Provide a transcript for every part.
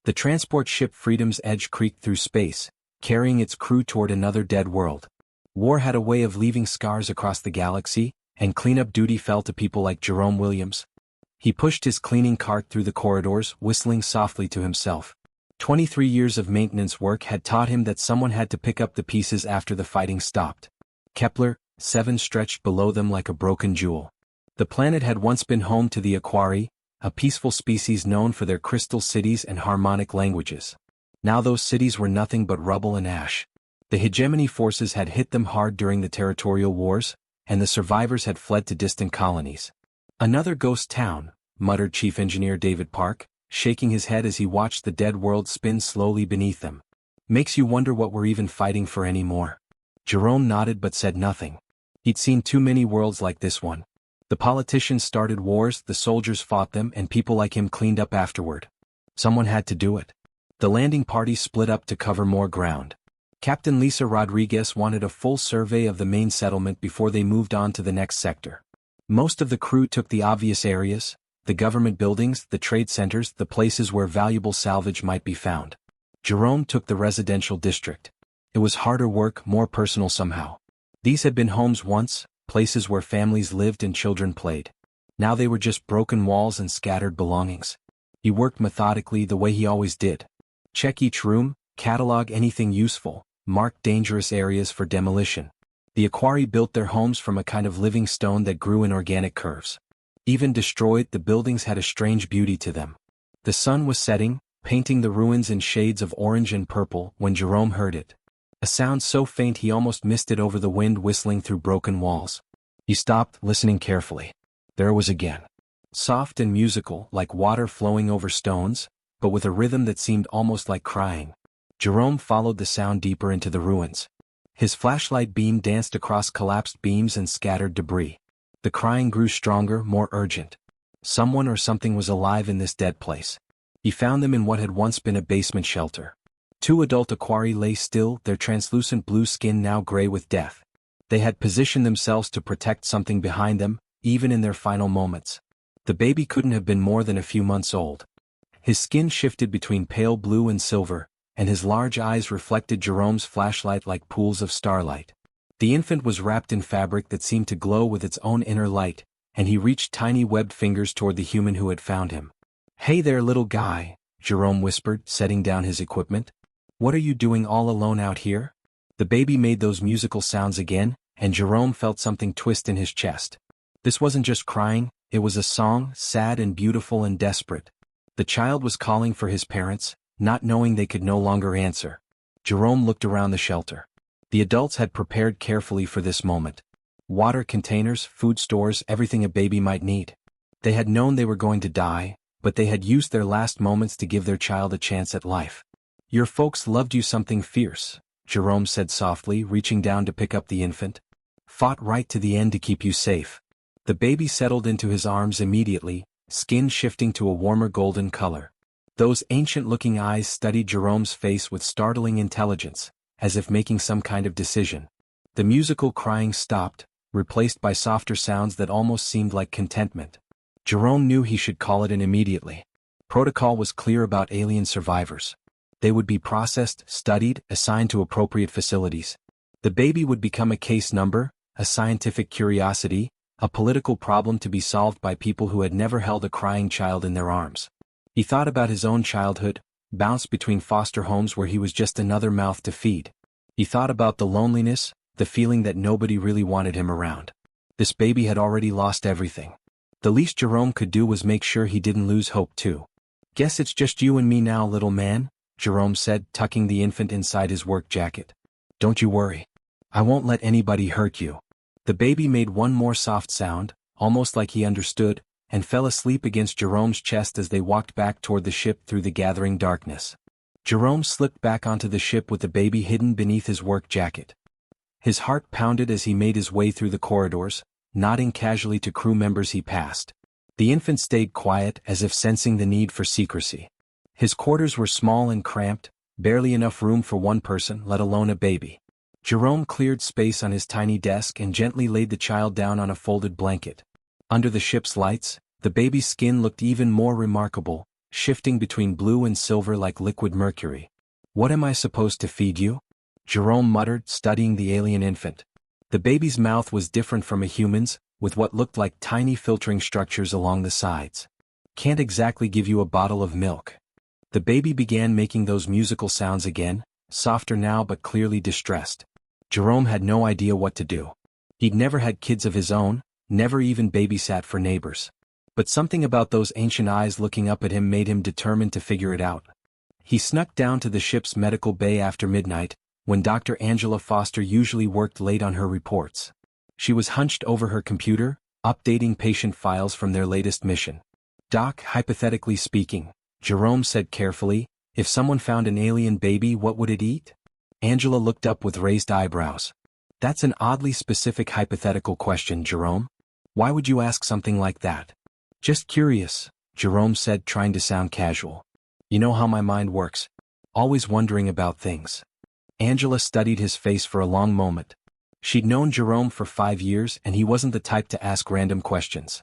The transport ship Freedom's Edge creaked through space, carrying its crew toward another dead world. War had a way of leaving scars across the galaxy, and cleanup duty fell to people like Jerome Williams. He pushed his cleaning cart through the corridors, whistling softly to himself. 23 years of maintenance work had taught him that someone had to pick up the pieces after the fighting stopped. Kepler 7 stretched below them like a broken jewel. The planet had once been home to the Aquari, a peaceful species known for their crystal cities and harmonic languages. Now those cities were nothing but rubble and ash. The hegemony forces had hit them hard during the territorial wars, and the survivors had fled to distant colonies. "Another ghost town," muttered Chief Engineer David Park, shaking his head as he watched the dead world spin slowly beneath them. "Makes you wonder what we're even fighting for anymore." Jerome nodded but said nothing. He'd seen too many worlds like this one. The politicians started wars, the soldiers fought them, and people like him cleaned up afterward. Someone had to do it. The landing party split up to cover more ground. Captain Lisa Rodriguez wanted a full survey of the main settlement before they moved on to the next sector. Most of the crew took the obvious areas, the government buildings, the trade centers, the places where valuable salvage might be found. Jerome took the residential district. It was harder work, more personal somehow. These had been homes once, places where families lived and children played. Now they were just broken walls and scattered belongings. He worked methodically the way he always did. Check each room, catalog anything useful, mark dangerous areas for demolition. The Aquari built their homes from a kind of living stone that grew in organic curves. Even destroyed, the buildings had a strange beauty to them. The sun was setting, painting the ruins in shades of orange and purple when Jerome heard it. A sound so faint he almost missed it over the wind whistling through broken walls. He stopped, listening carefully. There it was again. Soft and musical, like water flowing over stones, but with a rhythm that seemed almost like crying. Jerome followed the sound deeper into the ruins. His flashlight beam danced across collapsed beams and scattered debris. The crying grew stronger, more urgent. Someone or something was alive in this dead place. He found them in what had once been a basement shelter. 2 adult Aquari lay still, their translucent blue skin now gray with death. They had positioned themselves to protect something behind them, even in their final moments. The baby couldn't have been more than a few months old. His skin shifted between pale blue and silver, and his large eyes reflected Jerome's flashlight like pools of starlight. The infant was wrapped in fabric that seemed to glow with its own inner light, and he reached tiny webbed fingers toward the human who had found him. "Hey there, little guy," Jerome whispered, setting down his equipment. "What are you doing all alone out here?" The baby made those musical sounds again, and Jerome felt something twist in his chest. This wasn't just crying, it was a song, sad and beautiful and desperate. The child was calling for his parents, not knowing they could no longer answer. Jerome looked around the shelter. The adults had prepared carefully for this moment. Water containers, food stores, everything a baby might need. They had known they were going to die, but they had used their last moments to give their child a chance at life. "Your folks loved you something fierce," Jerome said softly, reaching down to pick up the infant. "Fought right to the end to keep you safe." The baby settled into his arms immediately, skin shifting to a warmer golden color. Those ancient-looking eyes studied Jerome's face with startling intelligence, as if making some kind of decision. The musical crying stopped, replaced by softer sounds that almost seemed like contentment. Jerome knew he should call it in immediately. Protocol was clear about alien survivors. They would be processed, studied, assigned to appropriate facilities. The baby would become a case number, a scientific curiosity, a political problem to be solved by people who had never held a crying child in their arms. He thought about his own childhood, bounced between foster homes where he was just another mouth to feed. He thought about the loneliness, the feeling that nobody really wanted him around. This baby had already lost everything. The least Jerome could do was make sure he didn't lose hope too. "Guess it's just you and me now, little man," Jerome said, tucking the infant inside his work jacket. "Don't you worry. I won't let anybody hurt you." The baby made one more soft sound, almost like he understood, and fell asleep against Jerome's chest as they walked back toward the ship through the gathering darkness. Jerome slipped back onto the ship with the baby hidden beneath his work jacket. His heart pounded as he made his way through the corridors, nodding casually to crew members he passed. The infant stayed quiet, as if sensing the need for secrecy. His quarters were small and cramped, barely enough room for one person, let alone a baby. Jerome cleared space on his tiny desk and gently laid the child down on a folded blanket. Under the ship's lights, the baby's skin looked even more remarkable, shifting between blue and silver like liquid mercury. "What am I supposed to feed you?" Jerome muttered, studying the alien infant. The baby's mouth was different from a human's, with what looked like tiny filtering structures along the sides. "Can't exactly give you a bottle of milk." The baby began making those musical sounds again, softer now but clearly distressed. Jerome had no idea what to do. He'd never had kids of his own, never even babysat for neighbors. But something about those ancient eyes looking up at him made him determined to figure it out. He snuck down to the ship's medical bay after midnight, when Dr. Angela Foster usually worked late on her reports. She was hunched over her computer, updating patient files from their latest mission. "Doc, hypothetically speaking," Jerome said carefully, "if someone found an alien baby, what would it eat?" Angela looked up with raised eyebrows. "That's an oddly specific hypothetical question, Jerome. Why would you ask something like that?" "Just curious," Jerome said, trying to sound casual. "You know how my mind works. Always wondering about things." Angela studied his face for a long moment. She'd known Jerome for 5 years and he wasn't the type to ask random questions.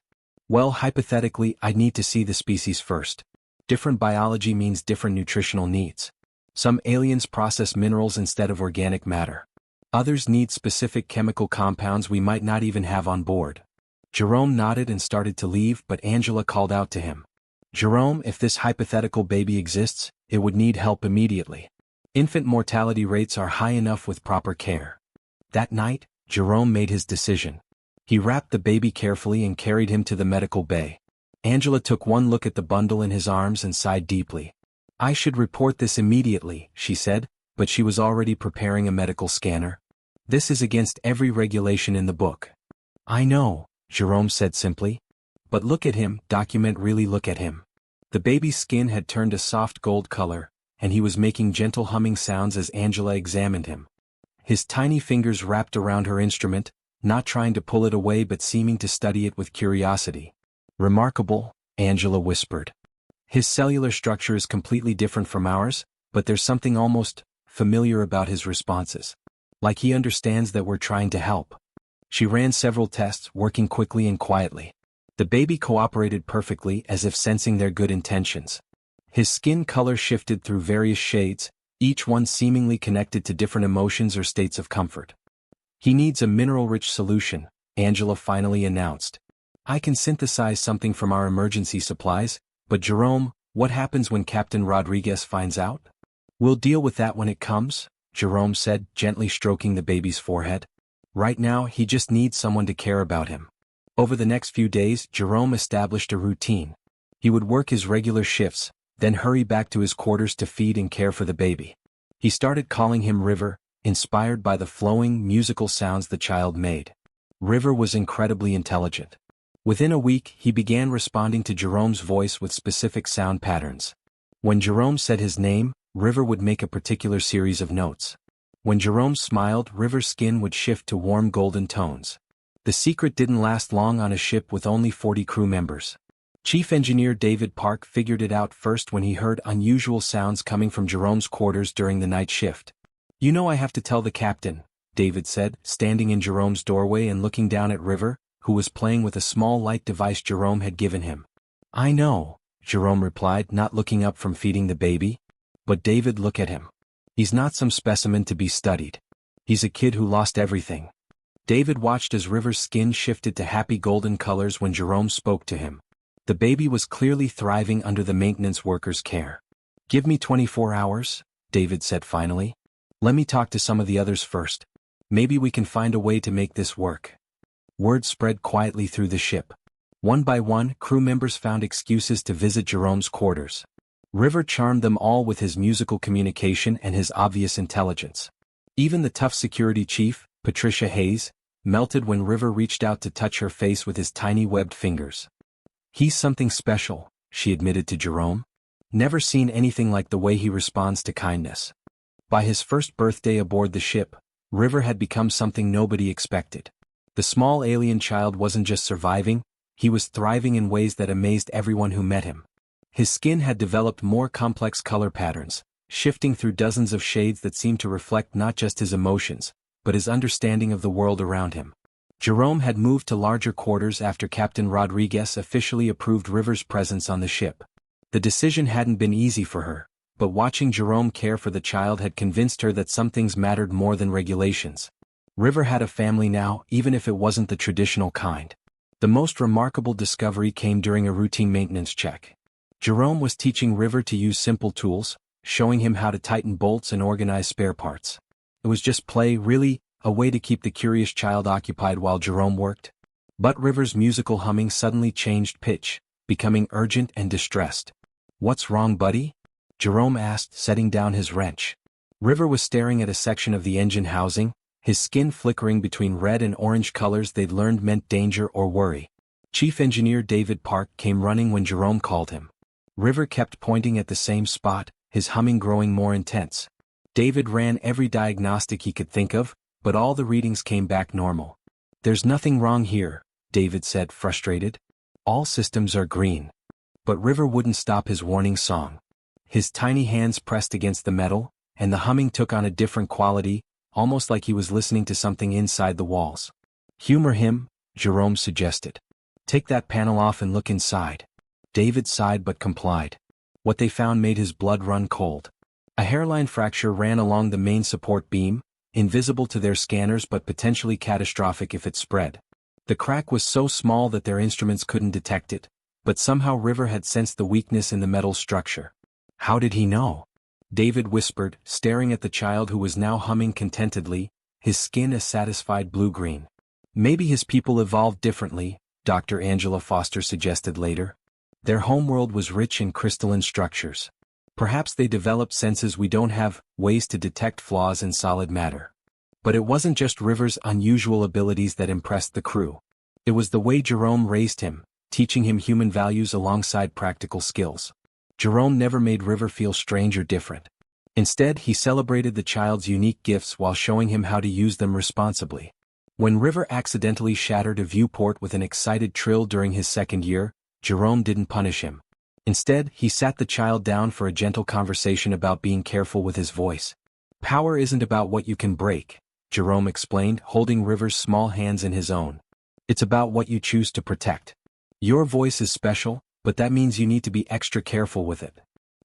"Well, hypothetically, I'd need to see the species first. Different biology means different nutritional needs. Some aliens process minerals instead of organic matter. Others need specific chemical compounds we might not even have on board." Jerome nodded and started to leave, but Angela called out to him. "Jerome, if this hypothetical baby exists, it would need help immediately. Infant mortality rates are high enough with proper care." That night, Jerome made his decision. He wrapped the baby carefully and carried him to the medical bay. Angela took one look at the bundle in his arms and sighed deeply. "I should report this immediately," she said, but she was already preparing a medical scanner. "This is against every regulation in the book." "I know," Jerome said simply. "But look at him, document really look at him." The baby's skin had turned a soft gold color, and he was making gentle humming sounds as Angela examined him. His tiny fingers wrapped around her instrument, not trying to pull it away but seeming to study it with curiosity. "Remarkable," Angela whispered. "His cellular structure is completely different from ours, but there's something almost familiar about his responses. Like he understands that we're trying to help." She ran several tests, working quickly and quietly. The baby cooperated perfectly, as if sensing their good intentions. His skin color shifted through various shades, each one seemingly connected to different emotions or states of comfort. "He needs a mineral-rich solution," Angela finally announced. "I can synthesize something from our emergency supplies, but Jerome, what happens when Captain Rodriguez finds out?" "We'll deal with that when it comes," Jerome said, gently stroking the baby's forehead. "Right now, he just needs someone to care about him." Over the next few days, Jerome established a routine. He would work his regular shifts, then hurry back to his quarters to feed and care for the baby. He started calling him River, inspired by the flowing, musical sounds the child made. River was incredibly intelligent. Within a week, he began responding to Jerome's voice with specific sound patterns. When Jerome said his name, River would make a particular series of notes. When Jerome smiled, River's skin would shift to warm golden tones. The secret didn't last long on a ship with only 40 crew members. Chief Engineer David Park figured it out first when he heard unusual sounds coming from Jerome's quarters during the night shift. "You know I have to tell the captain," David said, standing in Jerome's doorway and looking down at River, who was playing with a small light device Jerome had given him. "I know," Jerome replied, not looking up from feeding the baby. "But David, look at him. He's not some specimen to be studied. He's a kid who lost everything." David watched as River's skin shifted to happy golden colors when Jerome spoke to him. The baby was clearly thriving under the maintenance workers' care. "Give me 24 hours, David said finally. "Let me talk to some of the others first. Maybe we can find a way to make this work." Word spread quietly through the ship. One by one, crew members found excuses to visit Jerome's quarters. River charmed them all with his musical communication and his obvious intelligence. Even the tough security chief, Patricia Hayes, melted when River reached out to touch her face with his tiny webbed fingers. "He's something special," she admitted to Jerome. "Never seen anything like the way he responds to kindness." By his first birthday aboard the ship, River had become something nobody expected. The small alien child wasn't just surviving, he was thriving in ways that amazed everyone who met him. His skin had developed more complex color patterns, shifting through dozens of shades that seemed to reflect not just his emotions, but his understanding of the world around him. Jerome had moved to larger quarters after Captain Rodriguez officially approved River's presence on the ship. The decision hadn't been easy for her, but watching Jerome care for the child had convinced her that some things mattered more than regulations. River had a family now, even if it wasn't the traditional kind. The most remarkable discovery came during a routine maintenance check. Jerome was teaching River to use simple tools, showing him how to tighten bolts and organize spare parts. It was just play, really, a way to keep the curious child occupied while Jerome worked. But River's musical humming suddenly changed pitch, becoming urgent and distressed. "What's wrong, buddy?" Jerome asked, setting down his wrench. River was staring at a section of the engine housing, his skin flickering between red and orange colors they'd learned meant danger or worry. Chief Engineer David Park came running when Jerome called him. River kept pointing at the same spot, his humming growing more intense. David ran every diagnostic he could think of, but all the readings came back normal. "There's nothing wrong here," David said, frustrated. "All systems are green." But River wouldn't stop his warning song. His tiny hands pressed against the metal, and the humming took on a different quality, almost like he was listening to something inside the walls. "Humor him," Jerome suggested. "Take that panel off and look inside." David sighed but complied. What they found made his blood run cold. A hairline fracture ran along the main support beam, invisible to their scanners but potentially catastrophic if it spread. The crack was so small that their instruments couldn't detect it, but somehow River had sensed the weakness in the metal structure. How did he know? David whispered, staring at the child who was now humming contentedly, his skin a satisfied blue-green. "Maybe his people evolved differently," Dr. Angela Foster suggested later. "Their homeworld was rich in crystalline structures. Perhaps they developed senses we don't have, ways to detect flaws in solid matter." But it wasn't just River's unusual abilities that impressed the crew. It was the way Jerome raised him, teaching him human values alongside practical skills. Jerome never made River feel strange or different. Instead, he celebrated the child's unique gifts while showing him how to use them responsibly. When River accidentally shattered a viewport with an excited trill during his second year, Jerome didn't punish him. Instead, he sat the child down for a gentle conversation about being careful with his voice. "Power isn't about what you can break," Jerome explained, holding River's small hands in his own. "It's about what you choose to protect. Your voice is special, but that means you need to be extra careful with it."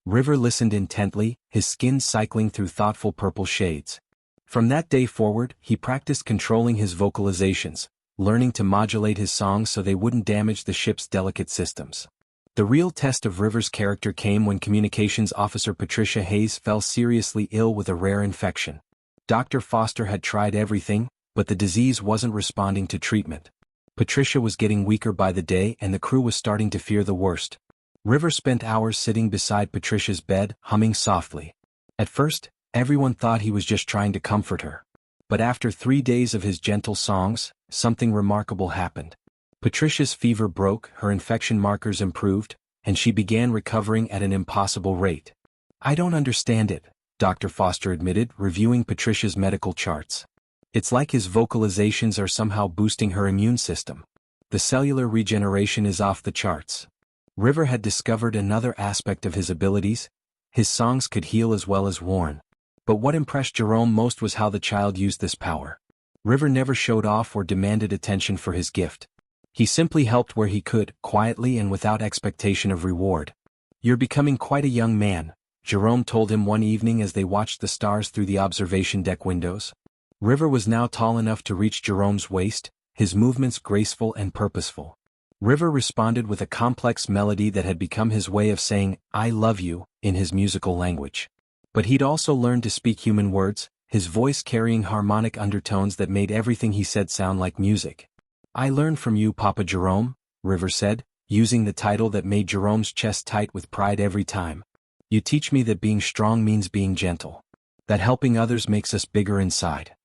River listened intently, his skin cycling through thoughtful purple shades. From that day forward, he practiced controlling his vocalizations, learning to modulate his songs so they wouldn't damage the ship's delicate systems. The real test of River's character came when Communications Officer Patricia Hayes fell seriously ill with a rare infection. Dr. Foster had tried everything, but the disease wasn't responding to treatment. Patricia was getting weaker by the day and the crew was starting to fear the worst. River spent hours sitting beside Patricia's bed, humming softly. At first, everyone thought he was just trying to comfort her. But after 3 days of his gentle songs, something remarkable happened. Patricia's fever broke, her infection markers improved, and she began recovering at an impossible rate. "I don't understand it," Dr. Foster admitted, reviewing Patricia's medical charts. "It's like his vocalizations are somehow boosting her immune system. The cellular regeneration is off the charts." River had discovered another aspect of his abilities. His songs could heal as well as warn. But what impressed Jerome most was how the child used this power. River never showed off or demanded attention for his gift. He simply helped where he could, quietly and without expectation of reward. "You're becoming quite a young man," Jerome told him one evening as they watched the stars through the observation deck windows. River was now tall enough to reach Jerome's waist, his movements graceful and purposeful. River responded with a complex melody that had become his way of saying, "I love you," in his musical language. But he'd also learned to speak human words, his voice carrying harmonic undertones that made everything he said sound like music. "I learned from you, Papa Jerome," River said, using the title that made Jerome's chest tight with pride every time. "You teach me that being strong means being gentle. That helping others makes us bigger inside."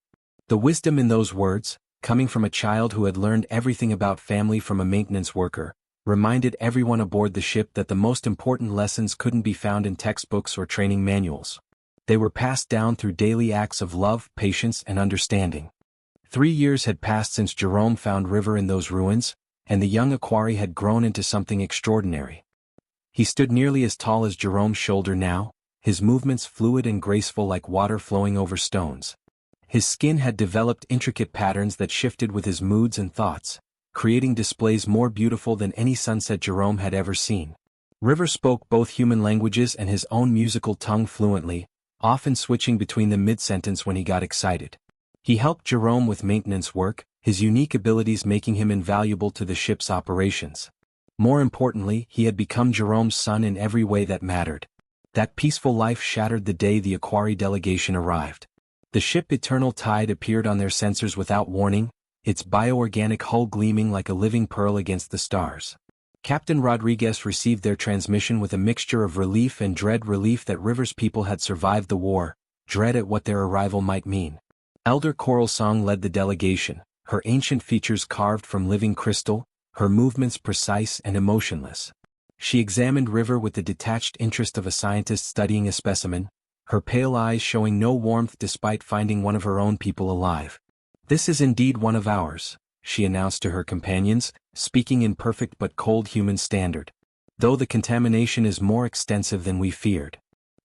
The wisdom in those words, coming from a child who had learned everything about family from a maintenance worker, reminded everyone aboard the ship that the most important lessons couldn't be found in textbooks or training manuals. They were passed down through daily acts of love, patience, and understanding. 3 years had passed since Jerome found River in those ruins, and the young equerry had grown into something extraordinary. He stood nearly as tall as Jerome's shoulder now, his movements fluid and graceful like water flowing over stones. His skin had developed intricate patterns that shifted with his moods and thoughts, creating displays more beautiful than any sunset Jerome had ever seen. River spoke both human languages and his own musical tongue fluently, often switching between them mid-sentence when he got excited. He helped Jerome with maintenance work, his unique abilities making him invaluable to the ship's operations. More importantly, he had become Jerome's son in every way that mattered. That peaceful life shattered the day the HFY delegation arrived. The ship Eternal Tide appeared on their sensors without warning, its bioorganic hull gleaming like a living pearl against the stars. Captain Rodriguez received their transmission with a mixture of relief and dread: relief that River's people had survived the war, dread at what their arrival might mean. Elder Coral Song led the delegation, her ancient features carved from living crystal, her movements precise and emotionless. She examined River with the detached interest of a scientist studying a specimen, her pale eyes showing no warmth despite finding one of her own people alive. "This is indeed one of ours," she announced to her companions, speaking in perfect but cold human standard. "Though the contamination is more extensive than we feared."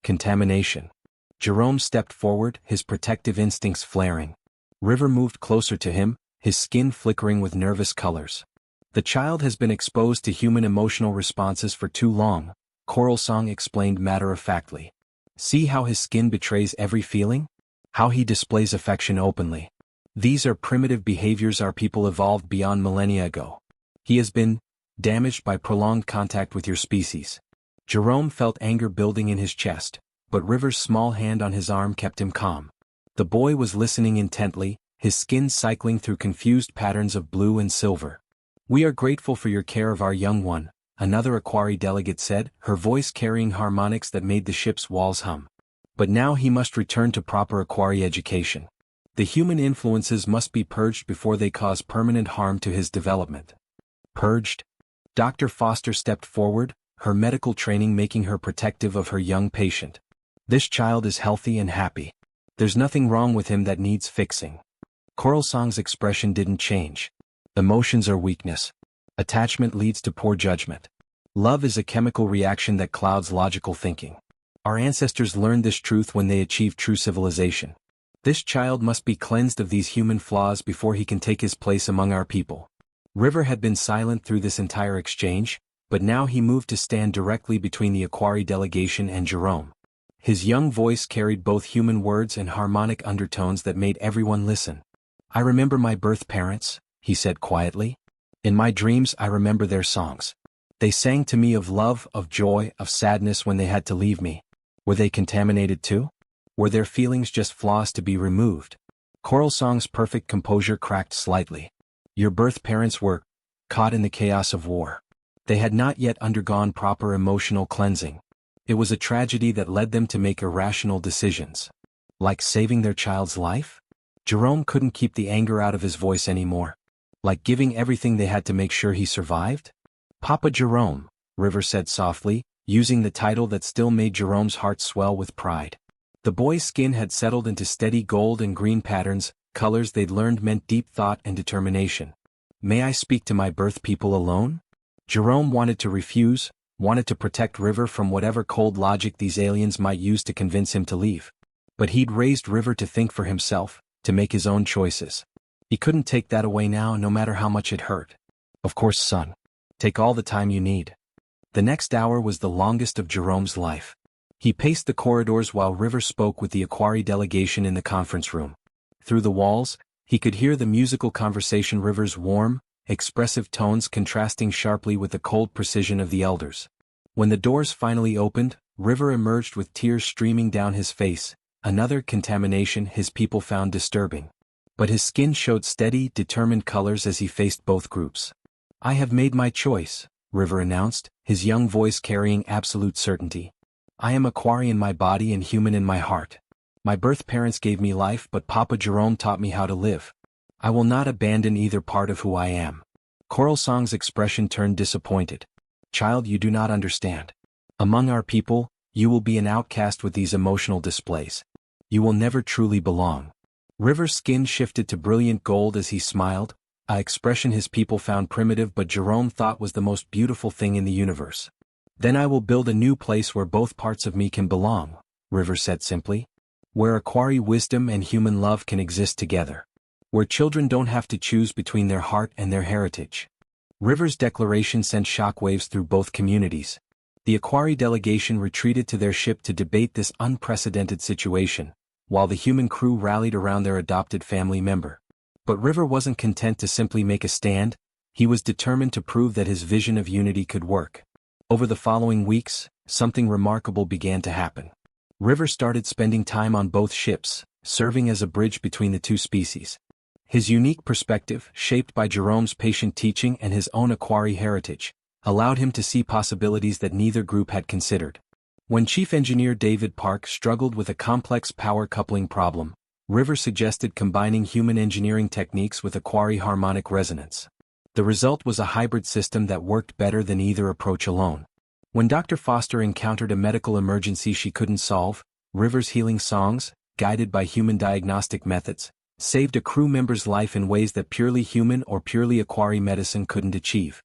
Contamination. Jerome stepped forward, his protective instincts flaring. River moved closer to him, his skin flickering with nervous colors. "The child has been exposed to human emotional responses for too long," Coral Song explained matter-of-factly. "See how his skin betrays every feeling? How he displays affection openly. These are primitive behaviors our people evolved beyond millennia ago. He has been damaged by prolonged contact with your species." Jerome felt anger building in his chest, but River's small hand on his arm kept him calm. The boy was listening intently, his skin cycling through confused patterns of blue and silver. "We are grateful for your care of our young one," another HFY delegate said, her voice carrying harmonics that made the ship's walls hum. "But now he must return to proper HFY education. The human influences must be purged before they cause permanent harm to his development." Purged? Dr. Foster stepped forward, her medical training making her protective of her young patient. "This child is healthy and happy. There's nothing wrong with him that needs fixing." Coral Song's expression didn't change. "Emotions are weakness. Attachment leads to poor judgment. Love is a chemical reaction that clouds logical thinking. Our ancestors learned this truth when they achieved true civilization. This child must be cleansed of these human flaws before he can take his place among our people." River had been silent through this entire exchange, but now he moved to stand directly between the HFY delegation and Jerome. His young voice carried both human words and harmonic undertones that made everyone listen. "I remember my birth parents," he said quietly. "In my dreams I remember their songs. They sang to me of love, of joy, of sadness when they had to leave me. Were they contaminated too? Were their feelings just flaws to be removed?" Coral Song's perfect composure cracked slightly. "Your birth parents were caught in the chaos of war. They had not yet undergone proper emotional cleansing. It was a tragedy that led them to make irrational decisions. Like saving their child's life?" Jerome couldn't keep the anger out of his voice anymore. "Like giving everything they had to make sure he survived?" "Papa Jerome," River said softly, using the title that still made Jerome's heart swell with pride. The boy's skin had settled into steady gold and green patterns, colors they'd learned meant deep thought and determination. "May I speak to my birth people alone?" Jerome wanted to refuse, wanted to protect River from whatever cold logic these aliens might use to convince him to leave. But he'd raised River to think for himself, to make his own choices. He couldn't take that away now, no matter how much it hurt. "Of course, son. Take all the time you need." The next hour was the longest of Jerome's life. He paced the corridors while River spoke with the HFY delegation in the conference room. Through the walls, he could hear the musical conversation, River's warm, expressive tones contrasting sharply with the cold precision of the elders. When the doors finally opened, River emerged with tears streaming down his face, another contamination his people found disturbing. But his skin showed steady, determined colors as he faced both groups. "I have made my choice," River announced, his young voice carrying absolute certainty. "I am HFY in my body and human in my heart. My birth parents gave me life, but Papa Jerome taught me how to live. I will not abandon either part of who I am." Coral Song's expression turned disappointed. "Child, you do not understand. Among our people, you will be an outcast with these emotional displays. You will never truly belong." River's skin shifted to brilliant gold as he smiled, an expression his people found primitive but Jerome thought was the most beautiful thing in the universe. "Then I will build a new place where both parts of me can belong," River said simply. "Where HFY wisdom and human love can exist together. Where children don't have to choose between their heart and their heritage." River's declaration sent shockwaves through both communities. The Aquari delegation retreated to their ship to debate this unprecedented situation, while the human crew rallied around their adopted family member. But River wasn't content to simply make a stand. He was determined to prove that his vision of unity could work. Over the following weeks, something remarkable began to happen. River started spending time on both ships, serving as a bridge between the two species. His unique perspective, shaped by Jerome's patient teaching and his own Aquari heritage, allowed him to see possibilities that neither group had considered. When Chief Engineer David Park struggled with a complex power coupling problem, River suggested combining human engineering techniques with Aquari harmonic resonance. The result was a hybrid system that worked better than either approach alone. When Dr. Foster encountered a medical emergency she couldn't solve, River's healing songs, guided by human diagnostic methods, saved a crew member's life in ways that purely human or purely Aquari medicine couldn't achieve.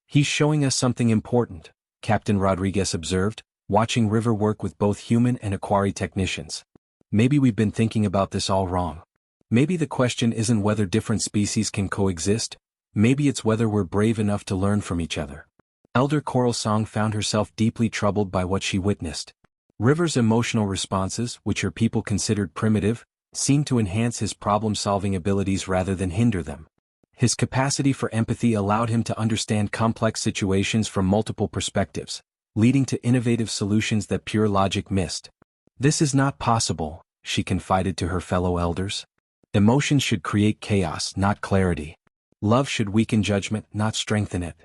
"He's showing us something important," Captain Rodriguez observed, watching River work with both human and Aquari technicians. "Maybe we've been thinking about this all wrong. Maybe the question isn't whether different species can coexist, maybe it's whether we're brave enough to learn from each other." Elder Coral Song found herself deeply troubled by what she witnessed. River's emotional responses, which her people considered primitive, seemed to enhance his problem-solving abilities rather than hinder them. His capacity for empathy allowed him to understand complex situations from multiple perspectives, leading to innovative solutions that pure logic missed. "This is not possible," she confided to her fellow elders. "Emotions should create chaos, not clarity. Love should weaken judgment, not strengthen it."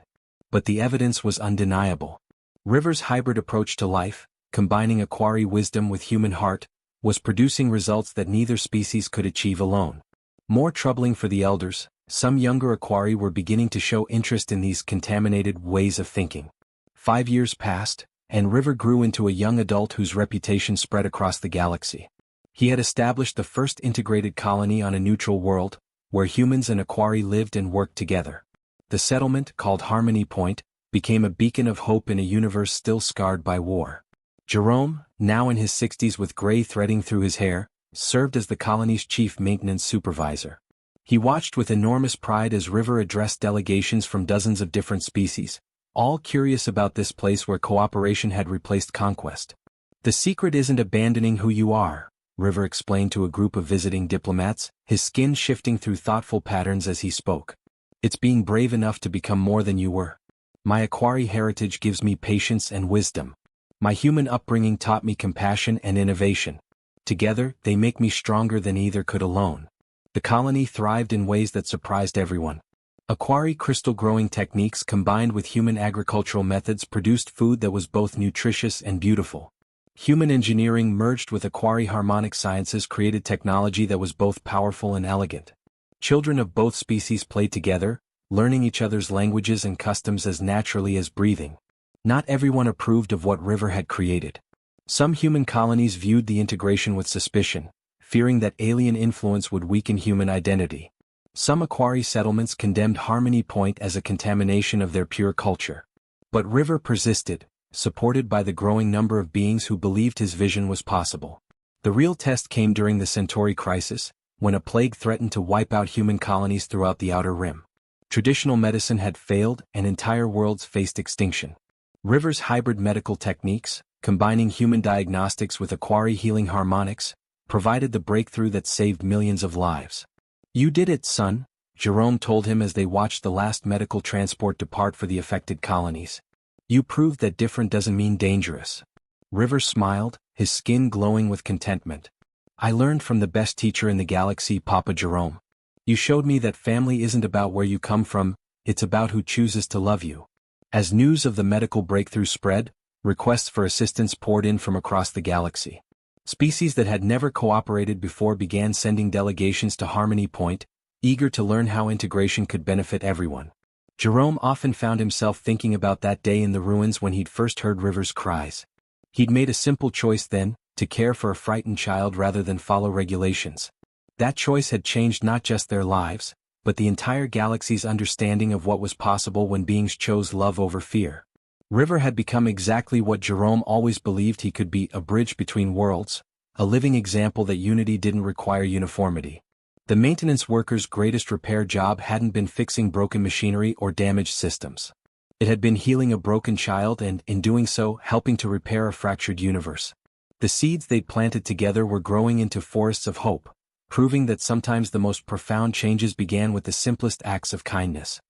But the evidence was undeniable. River's hybrid approach to life, combining Aquari wisdom with human heart, was producing results that neither species could achieve alone. More troubling for the elders, some younger Aquari were beginning to show interest in these contaminated ways of thinking. 5 years passed, and River grew into a young adult whose reputation spread across the galaxy. He had established the first integrated colony on a neutral world, where humans and Aquari lived and worked together. The settlement, called Harmony Point, became a beacon of hope in a universe still scarred by war. Jerome, now in his 60s with gray threading through his hair, served as the colony's chief maintenance supervisor. He watched with enormous pride as River addressed delegations from dozens of different species, all curious about this place where cooperation had replaced conquest. "The secret isn't abandoning who you are," River explained to a group of visiting diplomats, his skin shifting through thoughtful patterns as he spoke. "It's being brave enough to become more than you were. My Aquari heritage gives me patience and wisdom. My human upbringing taught me compassion and innovation. Together, they make me stronger than either could alone." The colony thrived in ways that surprised everyone. Aquari crystal growing techniques combined with human agricultural methods produced food that was both nutritious and beautiful. Human engineering merged with Aquari harmonic sciences created technology that was both powerful and elegant. Children of both species played together, learning each other's languages and customs as naturally as breathing. Not everyone approved of what River had created. Some human colonies viewed the integration with suspicion, fearing that alien influence would weaken human identity. Some Aquari settlements condemned Harmony Point as a contamination of their pure culture. But River persisted, supported by the growing number of beings who believed his vision was possible. The real test came during the Centauri crisis, when a plague threatened to wipe out human colonies throughout the Outer Rim. Traditional medicine had failed and entire worlds faced extinction. River's hybrid medical techniques, combining human diagnostics with Aquari healing harmonics, provided the breakthrough that saved millions of lives. "You did it, son," Jerome told him as they watched the last medical transport depart for the affected colonies. "You proved that different doesn't mean dangerous." River smiled, his skin glowing with contentment. "I learned from the best teacher in the galaxy, Papa Jerome. You showed me that family isn't about where you come from, it's about who chooses to love you." As news of the medical breakthrough spread, requests for assistance poured in from across the galaxy. Species that had never cooperated before began sending delegations to Harmony Point, eager to learn how integration could benefit everyone. Jerome often found himself thinking about that day in the ruins when he'd first heard River's cries. He'd made a simple choice then, to care for a frightened child rather than follow regulations. That choice had changed not just their lives, but the entire galaxy's understanding of what was possible when beings chose love over fear. River had become exactly what Jerome always believed he could be, a bridge between worlds, a living example that unity didn't require uniformity. The maintenance worker's greatest repair job hadn't been fixing broken machinery or damaged systems. It had been healing a broken child and, in doing so, helping to repair a fractured universe. The seeds they'd planted together were growing into forests of hope, proving that sometimes the most profound changes began with the simplest acts of kindness.